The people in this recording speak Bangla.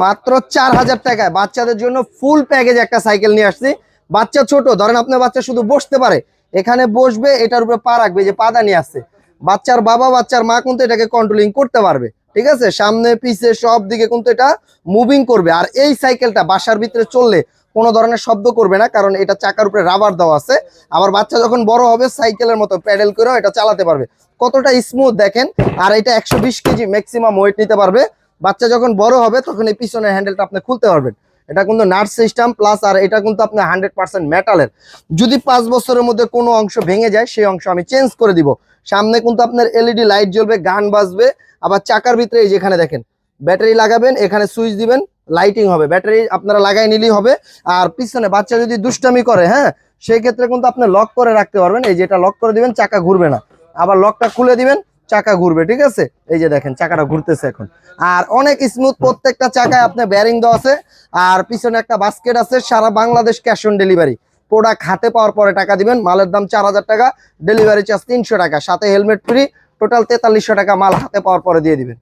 মাত্র 4000 টাকায় বাচ্চাদের জন্য ফুল প্যাকেজ একটা সাইকেল নিয়ে আসছি। বাচ্চা ছোট, ধরেন আপনার বাচ্চা শুধু বসতে পারে, এখানে বসবে, এটার উপরে পা রাখবে, যে পাদা নিয়ে আসছে, বাচ্চার বাবা বাচ্চার মা কিন্তু এটাকে কন্ট্রোলিং করতে পারবে। ঠিক আছে, সামনে পিছে সব দিকে কিন্তু এটা মুভিং করবে। আর এই সাইকেলটা বাসার ভিতরে চললে কোনো ধরনের শব্দ করবে না, কারণ এটা চাকার উপরে রাবার দেওয়া আছে। আবার বাচ্চা যখন বড় হবে সাইকেলের মতো প্যাডেল করেও এটা চালাতে পারবে। কতটা স্মুথ দেখেন। আর এটা 120 কেজি ম্যাক্সিমাম ওয়েট নিতে পারবে। বাচ্চা যখন বড় হবে তখন এই পিছনের হ্যান্ডেলটা আপনি খুলতে পারবেন। এটা কিন্তু নাট সিস্টেম প্লাস, আর এটা কিন্তু আপনার 100% মেটালের। যদি 5 বছরের মধ্যে কোনো অংশ ভেঙে যায় সেই অংশ আমি চেঞ্জ করে দিব। সামনে কিন্তু আপনার এলইডি লাইট জ্বলবে, গান বাজবে। আবার চাকার ভিতরে এই যেখানে দেখেন ব্যাটারি লাগাবেন, এখানে সুইচ দিবেন, লাইটিং হবে, ব্যাটারি আপনারা লাগাই নিলেই হবে। আর পিছনে বাচ্চা যদি দুষ্টামি করে, হ্যাঁ, সেই ক্ষেত্রে কিন্তু আপনি লক করে রাখতে পারবেন। এই যে এটা লক করে দিবেন, চাকা ঘুরবে না। আবার লকটা খুলে দিবেন, চাকা ঘুরবে। ঠিক আছে, এই যে দেখেন চাকাটা ঘুরতেছে এখন। আর অনেক স্মুথ, প্রত্যেকটা চাকায় আপনার বেয়ারিং দেওয়া আছে। আর পিছনে একটা বাস্কেট আছে। সারা Bangladesh cash on delivery. Product হাতে পাওয়ার পরে টাকা দিবেন। মালের দাম 4000 টাকা, ডেলিভারি চার্জ 300 টাকা, সাথে হেলমেট ফ্রি। টোটাল 4300 টাকা মাল হাতে পাওয়ার পরে দিয়ে দিবেন।